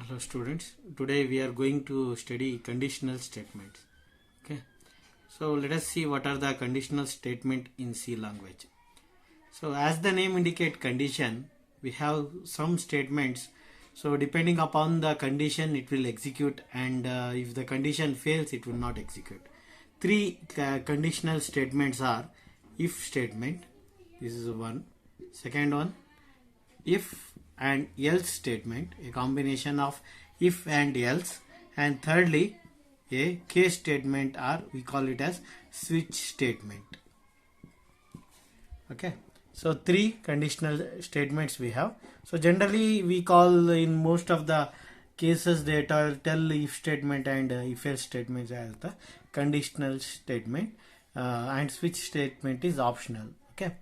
Hello students, today we are going to study conditional statements. Okay, so let us see what are the conditional statement in C language. So as the name indicate condition, we have some statements. So depending upon the condition it will execute, and if the condition fails it will not execute. Three conditional statements are if statement, this is one. Second one, if and else statement, a combination of if and else, and thirdly a case statement, or we call it as switch statement. Okay, so three conditional statements we have. So generally we call, in most of the cases they tell if statement and if else statements as the conditional statement, and switch statement is optional. Okay,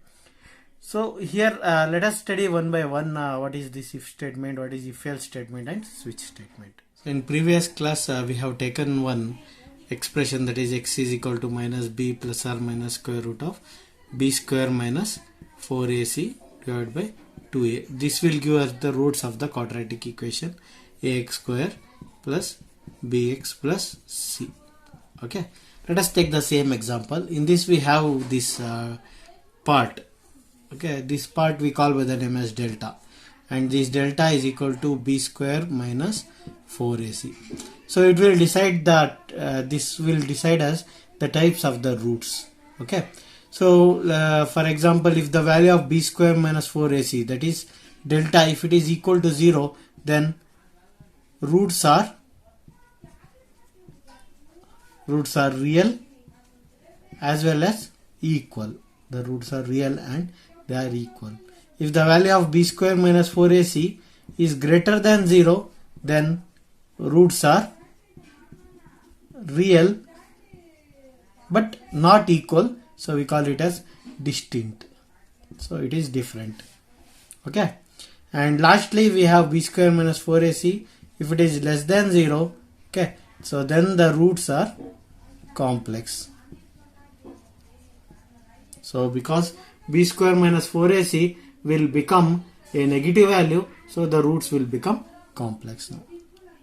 so here let us study one by one what is this if statement, what is if else statement, and switch statement. So in previous class we have taken one expression, that is x is equal to minus b plus or minus square root of b square minus 4ac divided by 2a. This will give us the roots of the quadratic equation ax square plus bx plus c. Okay, let us take the same example. In this we have this part. Okay, this part we call by the name as delta, and this delta is equal to b square minus 4ac. So it will decide that this will decide as the types of the roots. Okay, so for example, if the value of b square minus 4ac, that is delta, if it is equal to 0, then roots are real as well as equal. The roots are real and they are equal. If the value of b square minus 4ac is greater than 0, then roots are real but not equal, so we call it as distinct. So it is different. Okay, and lastly we have b square minus 4ac. If it is less than 0, okay, so then the roots are complex. So because b square minus 4ac will become a negative value, so the roots will become complex now.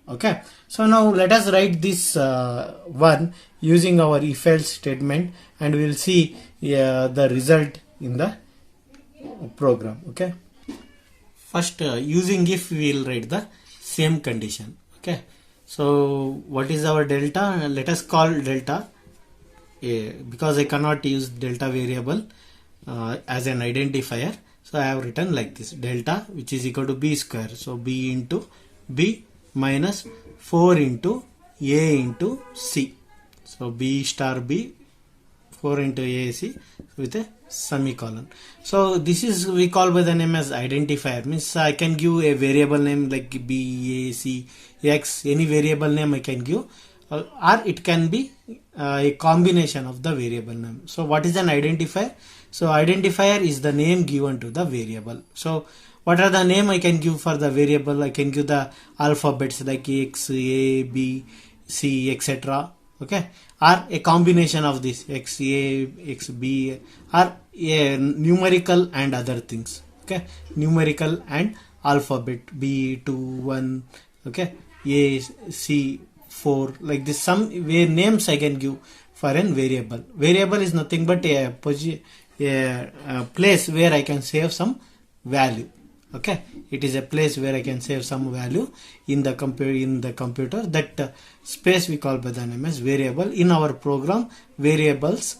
Okay, so now let us write this one using our if else statement, and we will see the result in the program. Okay, first using if we will write the same condition. Okay, so what is our delta? Let us call delta because I cannot use delta variable as an identifier, so I have written like this: delta, which is equal to b square, so b into b minus 4 into a into c, so b star b 4 into a c with a semicolon. So this is we call by the name as identifier, means I can give a variable name like b, a, c, x, any variable name I can give, or it can be a combination of the variable name. So what is an identifier? So identifier is the name given to the variable. So what are the name I can give for the variable? I can give the alphabets like x, a, b, c, etc. Okay, or a combination of this x, a, x, b, or a numerical and other things. Okay, numerical and alphabet, b 2 1, okay, a, c 4, like this. Some names I can give for a variable. Variable is nothing but a place where I can save some value. Okay, it is a place where I can save some value in the computer. That space we call by the name as variable. In our program, variables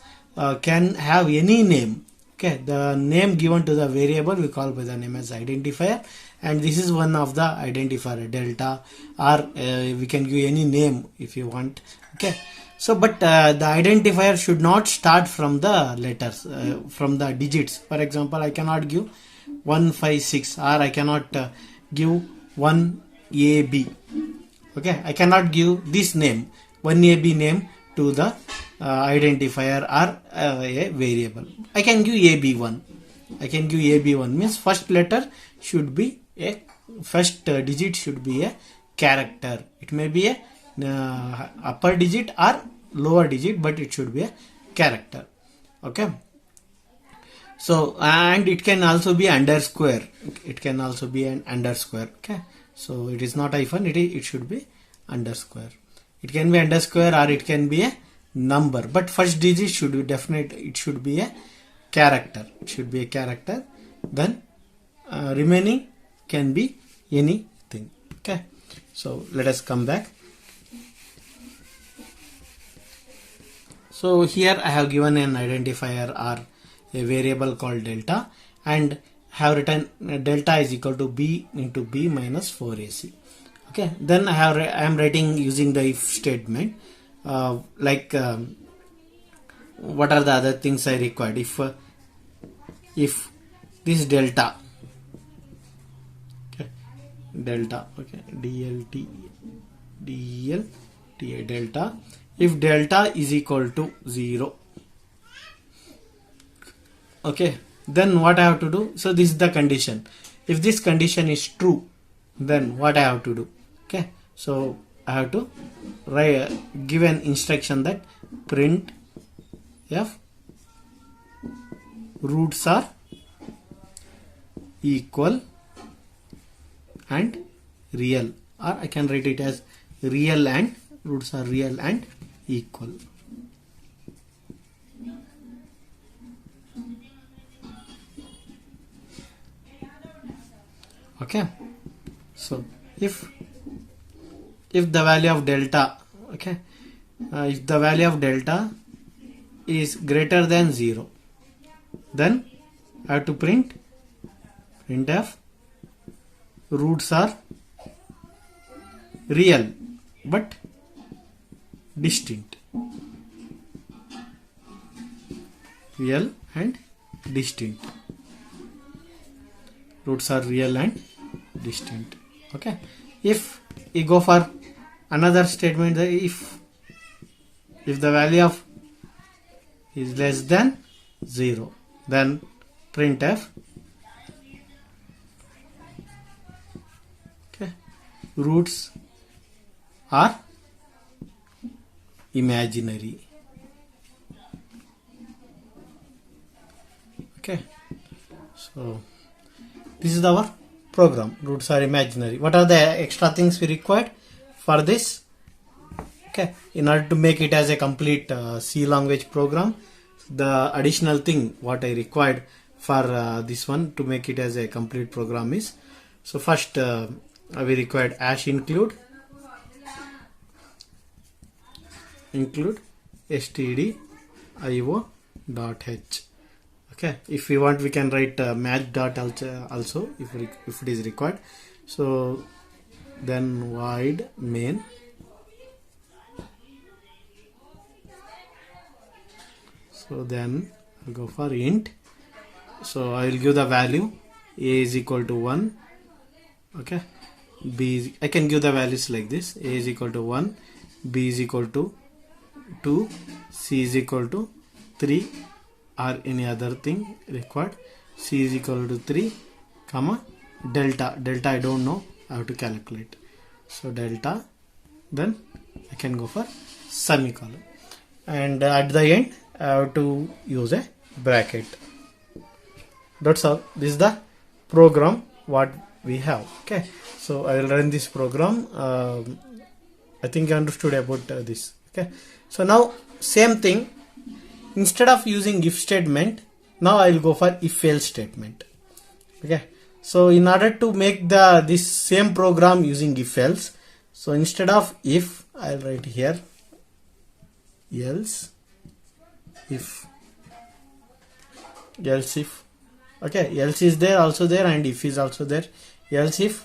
can have any name. Okay, the name given to the variable we call by the name as identifier, and this is one of the identifier, delta, or we can give any name if you want. Okay, so but the identifier should not start from the letters, from the digits. For example, I cannot give 156, or I cannot give 1AB. Okay, I cannot give this name 1AB name to the identifier or a variable. I can give AB1. I can give AB1 means first letter should be a first digit should be a character. It may be a upper digit or lower digit, but it should be a character. Okay, so and it can also be underscore. It can also be an underscore. Okay, So it is not hyphen, it should be underscore. It can be underscore or it can be a number, but first digit should be definite, it should be a character. It should be a character. Then remaining can be anything. Okay, so let us come back. So here I have given an identifier or a variable called delta, and have written delta is equal to b into b minus 4ac. Okay, then I am writing using the if statement. What are the other things I required? If this delta, okay, delta, okay, delta, if delta is equal to 0, okay, then what I have to do? So this is the condition. If this condition is true, then what I have to do? Okay, so I have to give an instruction that print f roots are equal and real, or I can write it as real and roots are real and equal. Okay, so if the value of delta, okay, if the value of delta is greater than 0, then I have to printf roots are real but distinct. Real and distinct. Roots are real and distinct. Okay, if we go for another statement, if the value of is less than 0, then printf, okay, roots are imaginary. Okay, so this is our program. Roots are imaginary. What are the extra things we required for this? Okay, in order to make it as a complete C language program, the additional thing what I required for this one to make it as a complete program is, so first we required #include stdio.h. Okay, if we want we can write match dot also if it is required. So then void main, so then I'll go for int. So I will give the value a is equal to 1. Okay, I can give the values like this: a is equal to 1, b is equal to 2, c is equal to 3, or any other thing required. C is equal to 3, comma delta I don't know, I have to calculate. So delta, then I can go for semicolon, and at the end I have to use a bracket. That's all. This is the program what we have. Okay, so I will run this program. I think you understood about this. Okay, so now same thing, instead of using if statement, now I will go for if else statement. Okay, so in order to make this same program using if else, so instead of if, I will write here else if. Okay, else is there, also there, and if is also there. Else if,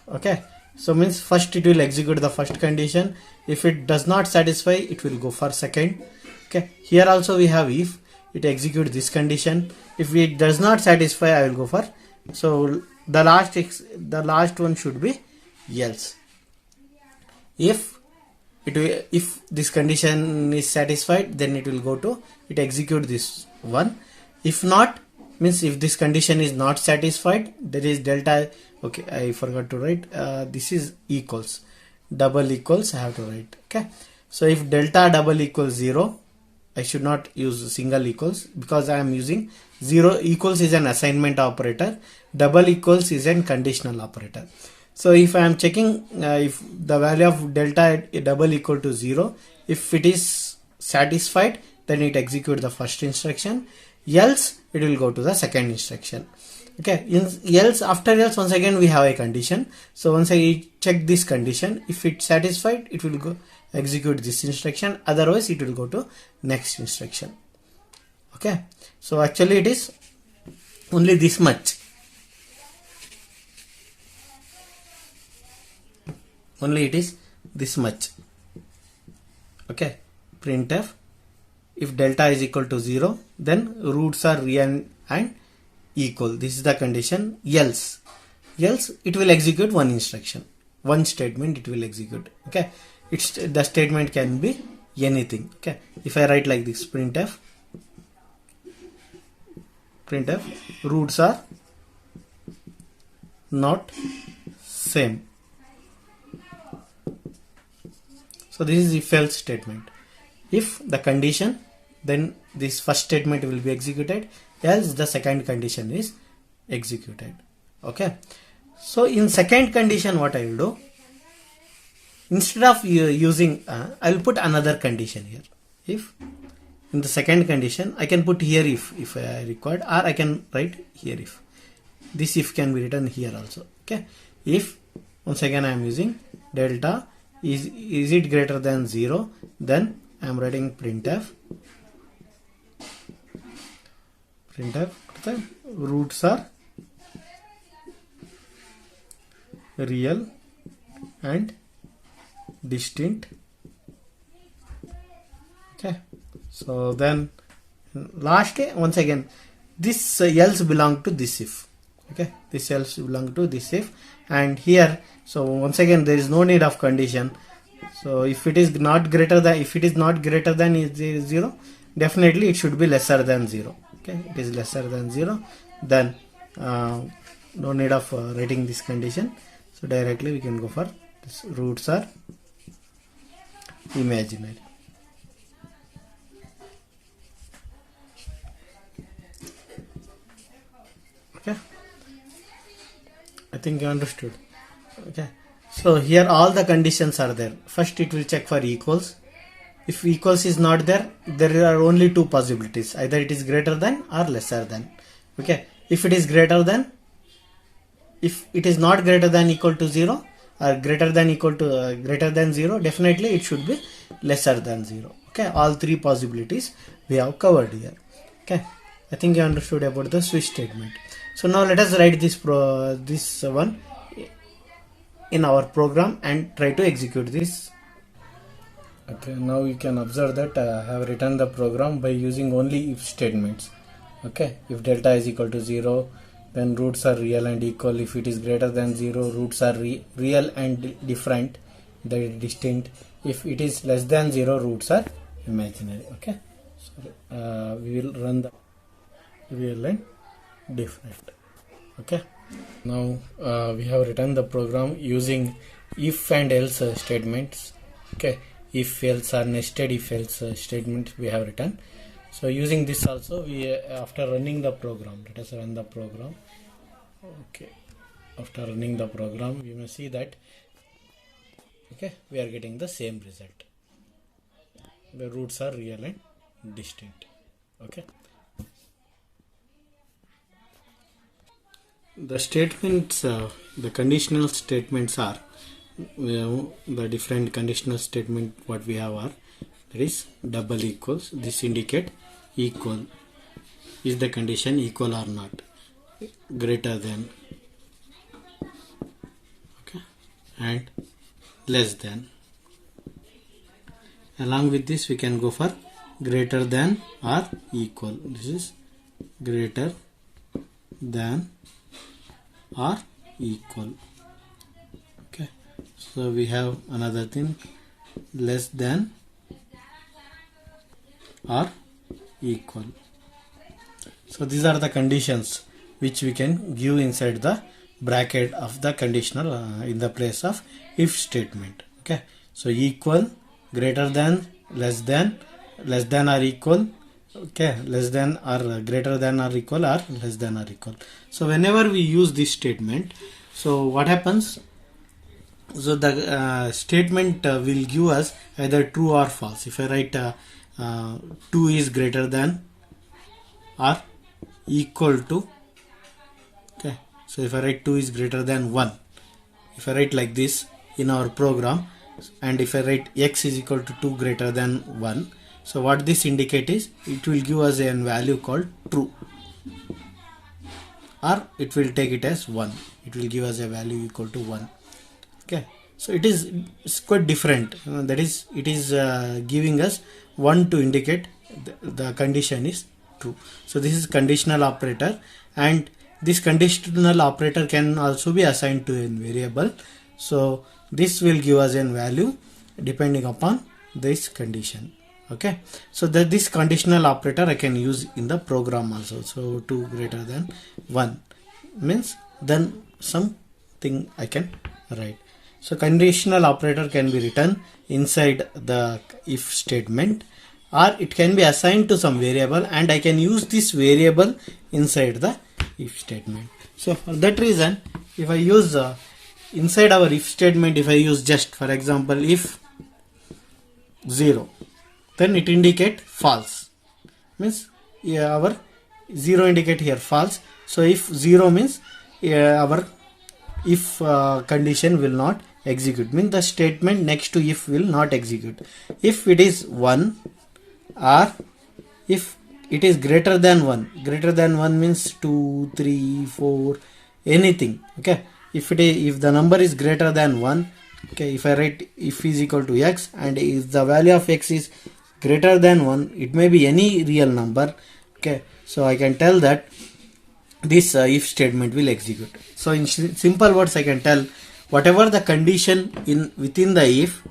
okay, so means first it will execute the first condition. If it does not satisfy, it will go for second. Okay, here also we have if, it executes this condition. If it does not satisfy, I will go for, so the last one should be else. If this condition is satisfied, then it will go to, it execute this one. If not, means if this condition is not satisfied, there is delta. Okay, I forgot to write, this is equals, double equals I have to write. Okay, so if delta double equals 0, I should not use single equals, because I am using 0 equals is an assignment operator, double equals is an conditional operator. So if I am checking if the value of delta double equal to 0, if it is satisfied, then it execute the first instruction, else it will go to the second instruction. Okay, else, after else, once again we have a condition. So once I check this condition, if it's satisfied, it will go execute this instruction, otherwise it will go to next instruction. Okay, so actually it is only this much. Only it is this much. Okay, printf, if delta is equal to 0, then roots are real and equal. This is the condition. Else it will execute one instruction, one statement it will execute. Okay, the statement can be anything. Okay, if I write like this, printf roots are not same. So this is if else statement. If the condition, then this first statement will be executed, else the second condition is executed. Okay, so in second condition what I will do, instead of using I will put another condition here. If in the second condition I can put here if I required, or I can write here if. This if can be written here also. Okay, if once again I am using delta is it greater than 0, then I am writing printf roots are real and distinct. Okay, so then last once again this else belong to this if. Okay, this else belong to this if, and here, so once again there is no need of condition. So if it is not greater than, if it is not greater than is 0, definitely it should be lesser than 0. Okay, it is lesser than 0, then no need of writing this condition. So directly we can go for this, roots are imaginary. Okay, I think you understood. Okay, so here all the conditions are there. First it will check for equals. If equals is not there, there are only two possibilities, either it is greater than or lesser than. Okay, if it is greater than, if it is not greater than equal to 0 or greater than equal to greater than 0, definitely it should be lesser than 0. Okay, all three possibilities we have covered here. Okay, I think you understood about the switch statement. So now let us write this one in our program and try to execute this. Okay, now you can observe that I have written the program by using only if statements. Okay, if delta is equal to 0, then roots are real and equal. If it is greater than 0, roots are real and different, that is distinct. If it is less than 0, roots are imaginary. Okay, so we will run the real and different. Okay, now we have written the program using if and else statements. Okay, if else or nested if else statement we have written. So using this also, we after running the program, let us run the program. Okay, after running the program, we may see that okay, we are getting the same result. The roots are real and distinct. Okay, the statements, the conditional statements are, the different conditional statement what we have are, that is double equals. This indicate equal, is the condition equal or not, greater than, okay, and less than. Along with this we can go for greater than or equal. This is greater than or equal. Okay, so we have another thing, less than or equal. So these are the conditions which we can give inside the bracket of the conditional in the place of if statement. Okay, so equal, greater than, less than or equal, okay, less than or greater than or equal, or less than or equal. So whenever we use this statement, so what happens, So the statement will give us either true or false. If I write 2 is greater than or equal to, okay, so if I write 2 is greater than 1, if I write like this in our program, and if I write x is equal to 2 greater than 1, so what this indicate is it will give us a value called true, or it will take it as 1, it will give us a value equal to 1. Okay, so it's quite different, that is it is giving us 1 to indicate the condition is true. So this is conditional operator, and this conditional operator can also be assigned to a variable. So this will give us a value depending upon this condition. Okay, so this conditional operator I can use in the program also. So 2 greater than 1 means then something I can write. So conditional operator can be written inside the if statement, or it can be assigned to some variable, and I can use this variable inside the if statement. So for that reason, if I use inside our if statement, if I use just for example if 0, then it indicate false, means our 0 indicate here false. So if 0 means our if condition will not execute, means the statement next to if will not execute. If it is 1, or if it is greater than 1 means 2, 3, 4, anything. Okay, if the number is greater than 1, okay, if I write if is equal to x, and if the value of x is greater than 1, it may be any real number. Okay, so I can tell that this if statement will execute. So in simple words I can tell, whatever the condition within the if,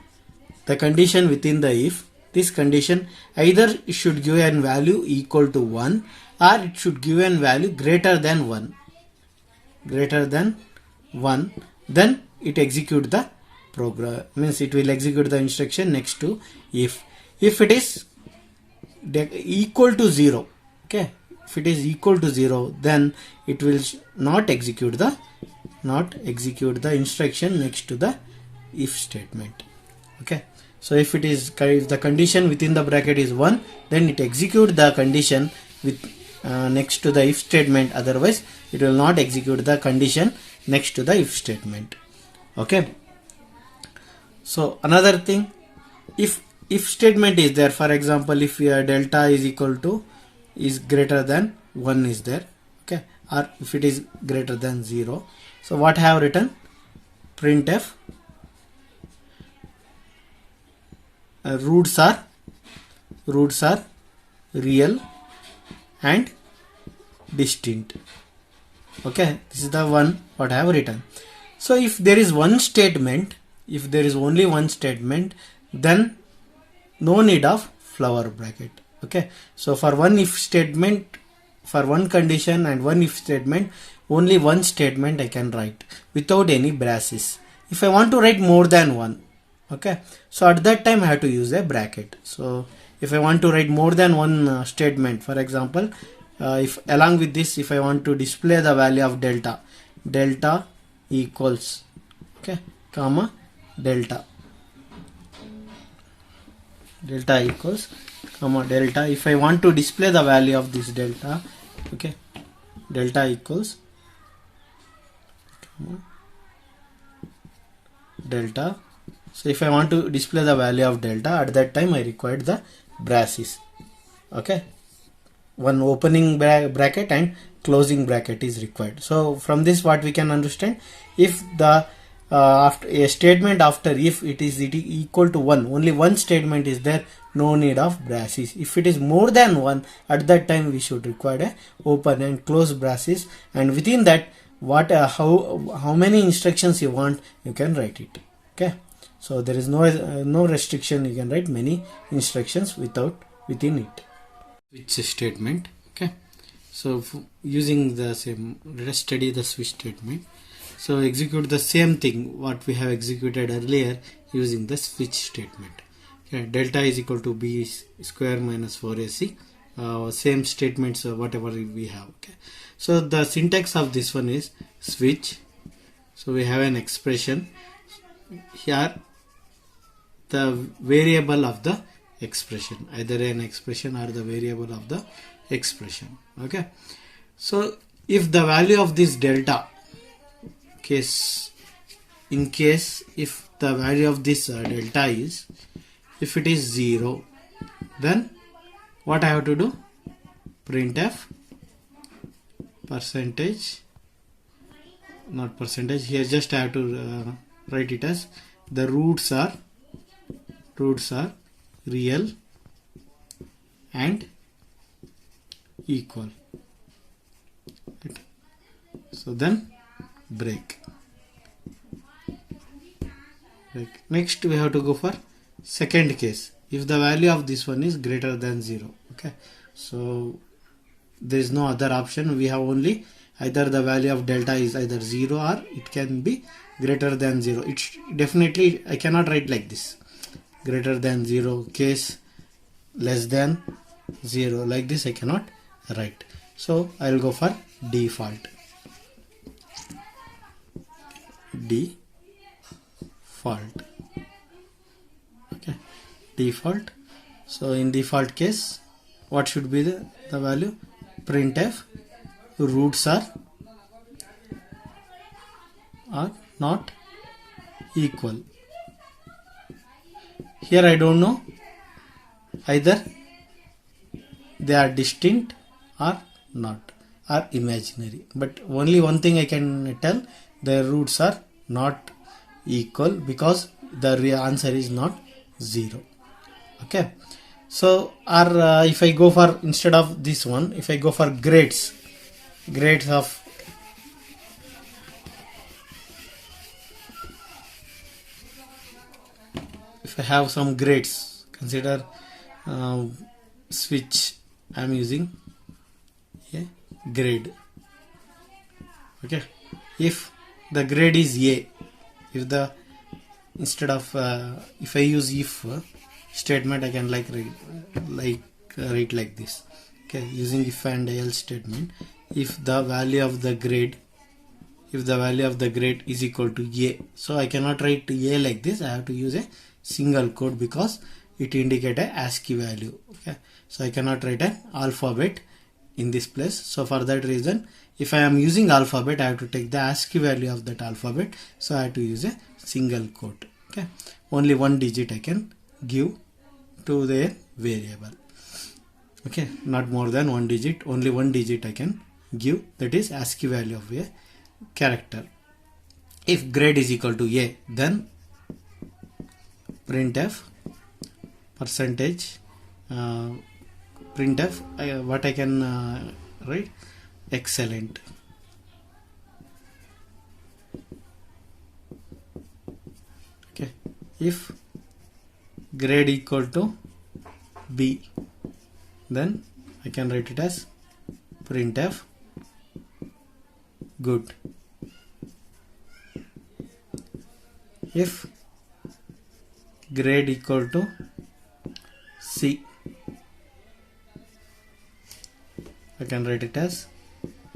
this condition either it should give a value equal to 1, or it should give a value greater than 1, then it execute the program, means it will execute the instruction next to if it is equal to 0. Okay, if it is equal to 0, then it will not execute the instruction next to the if statement. Okay, so if the condition within the bracket is 1, then it execute the condition with next to the if statement, otherwise it will not execute the condition next to the if statement. Okay, so another thing, if statement is there, for example if delta is greater than 1 is there, okay, or if it is greater than 0, so what I have written, printf roots are real and distinct. Okay, this is the one what I have written. So if there is one statement, if there is only one statement, then no need of flower bracket. Okay, so for one if statement, for one condition and one if statement, only one statement I can write without any braces. If I want to write more than one, okay, so at that time I have to use a bracket. So if I want to write more than one statement, for example, if along with this, if I want to display the value of delta equals, okay, comma delta equals comma delta, if I want to display the value of this delta, okay, delta equals delta. So if I want to display the value of delta, at that time I required the braces. Okay, one opening bracket and closing bracket is required. So from this what we can understand, if the after a statement after if it is equal to 1, only one statement is there, no need of braces. If it is more than 1, at that time we should require a open and close braces, and within that what how many instructions you want, you can write it. Okay, so there is no restriction, you can write many instructions within it. Switch statement. Okay, so using the same, let us study the switch statement. So execute the same thing what we have executed earlier using the switch statement. Okay, delta is equal to b square minus 4ac. Same statements whatever we have. Okay, so the syntax of this one is switch. So we have an expression. here the variable of the expression, either an expression or the variable of the expression. Okay, so if the value of this delta case, in case if the value of this delta is, if it is 0, then what I have to do? Printf percentage, not percentage here, just I have to write it as the roots are real and equal. Right. So then break. Next we have to go for second case. If the value of this one is greater than 0. Okay, so there is no other option. We have only either the value of delta is either 0 or it can be greater than 0. It's definitely, I cannot write like this, greater than 0, case less than 0, like this I cannot write. So I will go for default. Okay, default. So in default case, what should be the value? Printf roots are not equal. Here I don't know, either they are distinct or not, or imaginary, but only one thing I can tell, the roots are not equal because the real answer is not 0. Okay, so or if I go for, instead of this one, if I go for grades of, if I have some grades, consider switch, I am using a grade. Okay, if the grade is A, if the, instead of if I use if statement, I can write like this. Okay, using if and else statement, if the value of the grade is equal to A, so I cannot write A like this, I have to use a single quote because it indicates a ASCII value. Okay, so I cannot write an alphabet in this place. So for that reason, if I am using alphabet, I have to take the ASCII value of that alphabet, so I have to use a single quote. Okay, only one digit I can give to the variable. Okay, not more than one digit, only one digit I can give, that is ASCII value of a character. If grade is equal to A, then printf percentage printf what I can write, excellent. Okay, if grade equal to B, then I can write it as printf good. If grade equal to C, I can write it as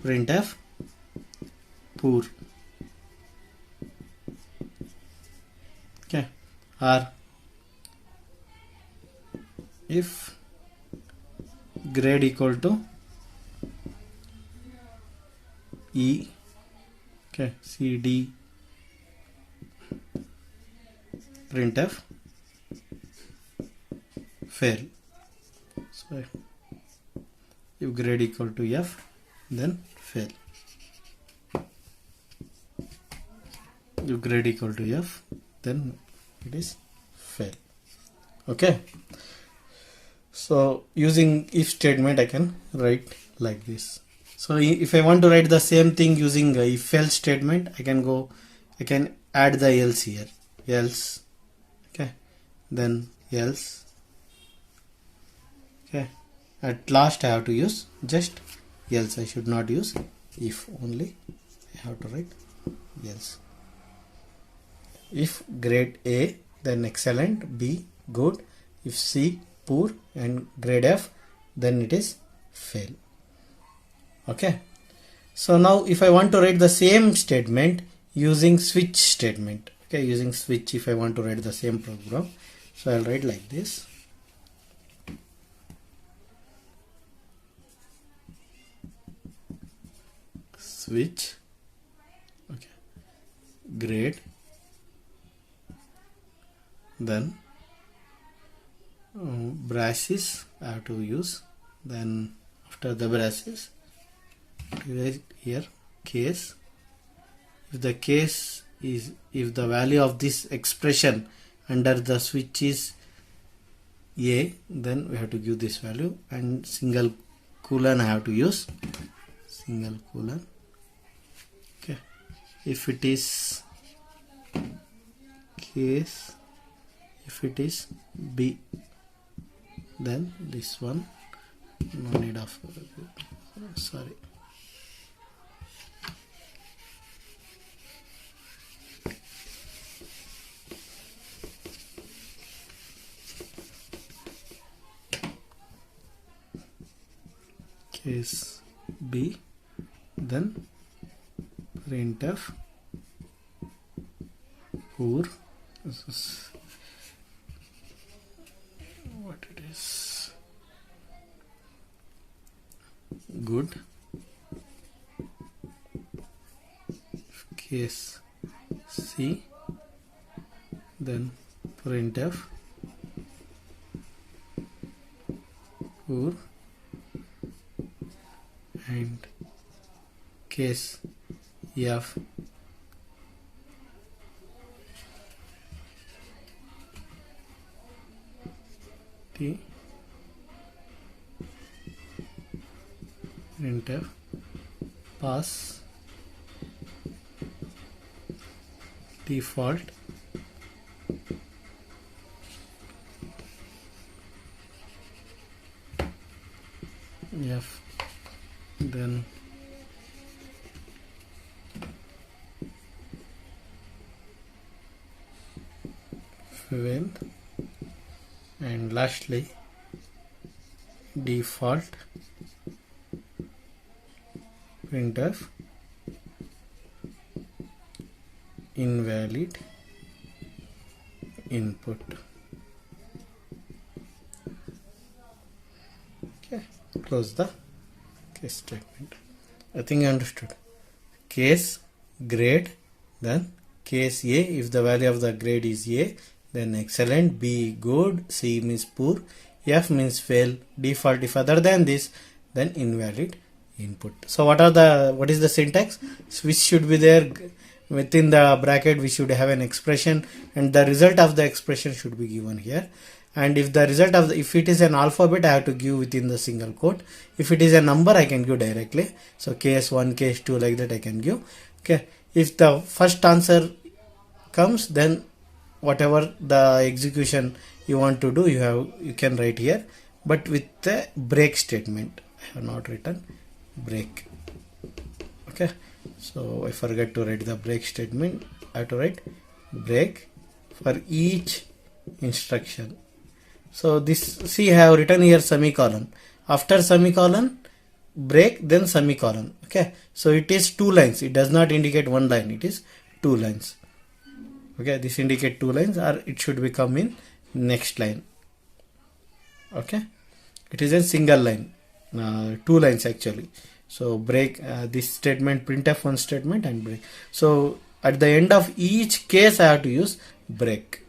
printf poor. Okay, or if grade equal to E, okay, C, D, printf fail. So if grade equal to F, then fail. If grade equal to F, then it is fail. Okay, so using if statement I can write like this. So if I want to write the same thing using if else statement, I can add the else here, else. Okay, then else. Okay, at last I have to use just else, I should not use if, only I have to write else. If grade A, then excellent, B good, if C poor, and grade F, then it is fail. Okay, so now if I want to write the same statement using switch statement, Okay, using switch, if I want to write the same program, so I'll write like this. Switch, okay, grade, then braces I have to use, then after the braces here case. If the case is, if the value of this expression under the switch is A, then we have to give this value, and single colon I have to use, single colon. Okay, if it is case, if it is B, then this one no need of, sorry, case B, then printf pour, this is what it is, good, case C, then printf pour, and case F, T, printf pass default F, then fuel, and lastly default printf invalid input. Okay, close the case statement. I think you understood. Case grade, then case A, if the value of the grade is A, then excellent, B good, C means poor, F means fail, default if other than this, then invalid input. So what is the syntax? Switch should be there, within the bracket we should have an expression, and the result of the expression should be given here. And if the result of if it is an alphabet, I have to give within the single quote. If it is a number, I can give directly. So case 1, case 2, like that I can give. Okay, if the first answer comes, then whatever the execution you want to do, you can write here, but with the break statement. I have not written break. Okay, so I forget to write the break statement. I have to write break for each instruction. So this, see, I have written here semicolon, after semicolon break, then semicolon. Okay, so it is 2 lines, it does not indicate 1 line, it is 2 lines. Okay, this indicate 2 lines, or it should become in next line. Okay, it is a single line, 2 lines actually. So break, this statement, printf one statement and break. So at the end of each case I have to use break.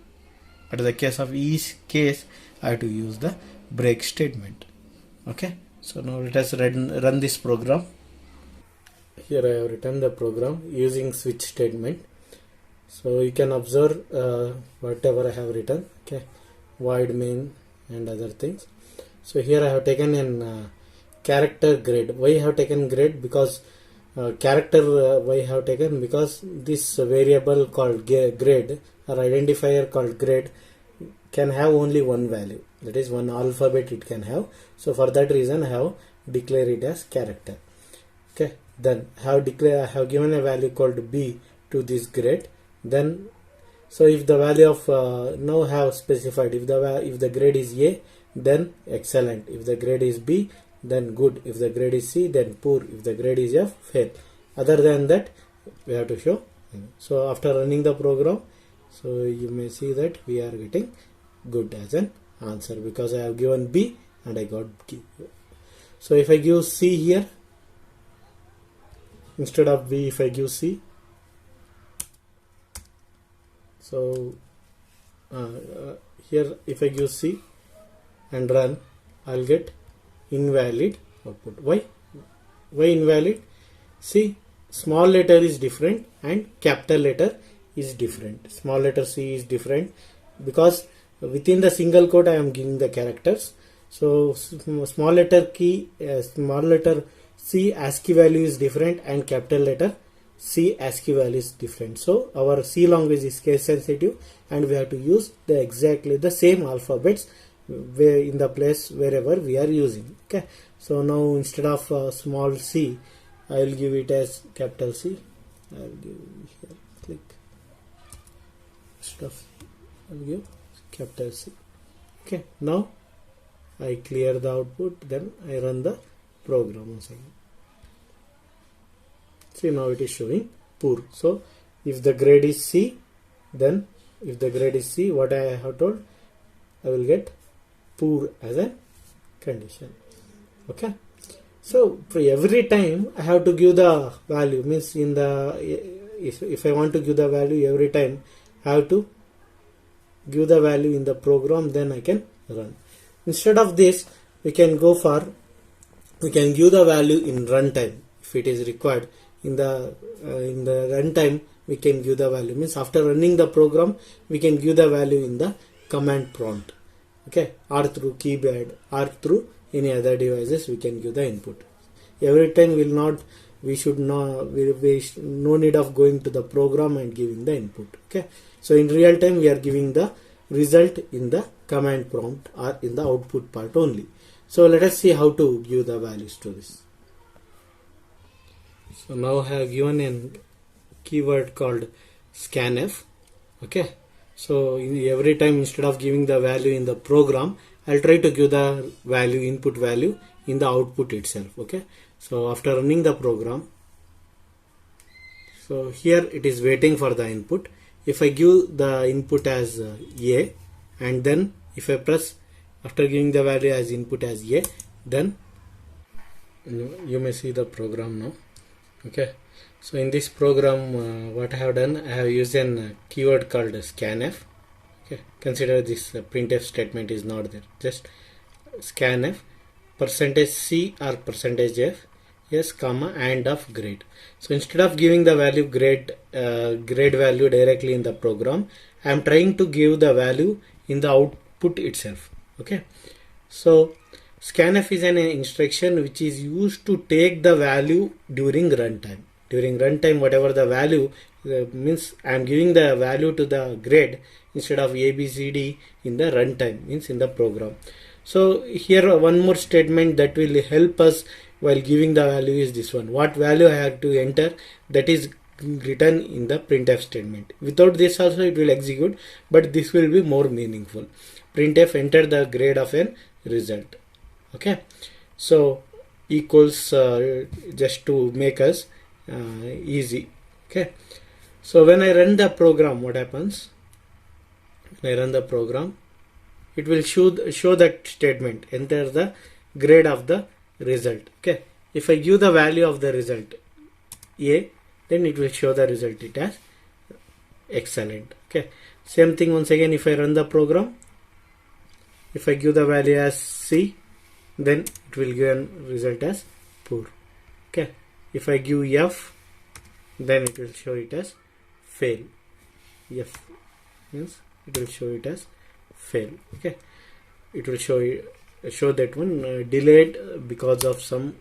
At the case of each case I have to use the break statement. Okay, so now let us run this program. Here I have written the program using switch statement. So you can observe whatever I have written. Okay, void main and other things. So here I have taken an character grade. Why I have taken grade? Because character why I have taken, because this variable called grade or identifier called grade can have only one value, that is one alphabet it can have. So for that reason I have declared it as character. Okay, then I have given a value called B to this grade. Then so if the value of now have specified, if the grade is A, then excellent. If the grade is B, then good. If the grade is C, then poor. If the grade is F, fail. Other than that we have to show. So after running the program, So you may see that we are getting good as an answer because I have given B and I got B. So if I give C here, instead of B, if I give C, so here if I give C and run, I'll get invalid output. Why invalid? See, small letter is different and capital letter is different. Small letter C is different because within the single quote I am giving the characters. So small letter C ASCII value is different and capital letter C ASCII value is different. So our C language is case sensitive and we have to use exactly the same alphabets where in the place wherever we are using. Okay. So now instead of small c, I will give it as capital C. I will give here click. Instead of C, I will give capital C. Okay. Now I clear the output. Then I run the program once again. See, now it is showing poor. So if the grade is C, then if the grade is C, what I have told, I will get poor as a condition. Okay. So for every time I have to give the value, means in the if I want to give the value every time, I have to give the value in the program, then I can run. Instead of this, we can give the value in runtime if it is required. In the runtime, we can give the value, means after running the program, we can give the value in the command prompt. Okay, or through keypad or through any other devices we can give the input. Every time we should no need of going to the program and giving the input. Okay, so in real time we are giving the result in the command prompt or in the output part only. So let us see how to give the values to this. So now I have given a keyword called scanf. Okay. So every time instead of giving the value in the program, I'll try to give the value, input value in the output itself. Okay. So after running the program, so here it is waiting for the input. If I give the input as A, and then if I press after giving the value as input as A, then you may see the program now. Okay. So in this program, what I have done, I have used a keyword called scanf. Okay, consider this printf statement is not there. Just scanf %C or %F, yes, comma, and of grade. So instead of giving the value grade value directly in the program, I am trying to give the value in the output itself. Okay. So scanf is an instruction which is used to take the value during runtime. During runtime, whatever the value means, I am giving the value to the grade instead of A, B, C, D in the runtime, means in the program. So here one more statement that will help us while giving the value is this one. What value I have to enter, that is written in the printf statement. Without this also it will execute, but this will be more meaningful. Printf enter the grade of a result. Okay. So equals just to make us easy. Okay. So when I run the program, what happens? When I run the program, it will show that statement, enter the grade of the result. Okay. If I give the value of the result A, then it will show the result it as excellent. Okay. Same thing once again, if I run the program, if I give the value as C, then it will give a result as poor. Okay. If I give F, then it will show it as fail. F means it will show it as fail. Okay. It will show that one delayed because of some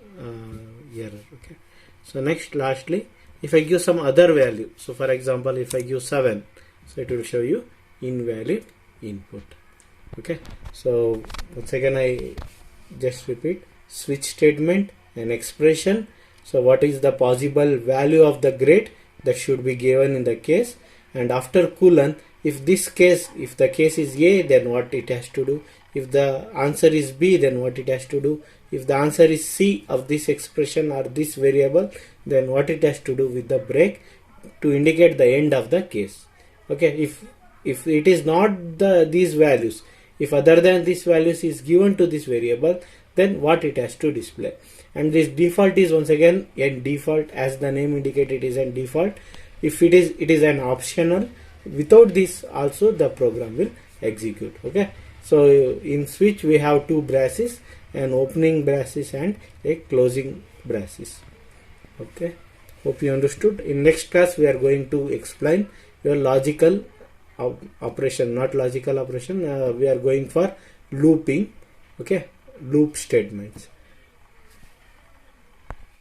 error. Okay. So lastly, if I give some other value, so for example, if I give 7, so it will show you invalid input. Okay. So once again I just repeat, switch statement, an expression. So what is the possible value of the grade that should be given in the case, and after colon, if the case is A, then what it has to do. If the answer is B, then what it has to do. If the answer is C of this expression or this variable, then what it has to do with the break to indicate the end of the case. Okay. If if it is not these values, if other than these values is given to this variable, then what it has to display. And this default is once again a default, as the name indicated is a default. If it is an optional, without this also the program will execute. Okay, so in switch we have two braces, an opening braces and a closing braces. Okay, hope you understood. In next class we are going to explain your logical operation, not logical operation, we are going for looping. Okay, loop statements.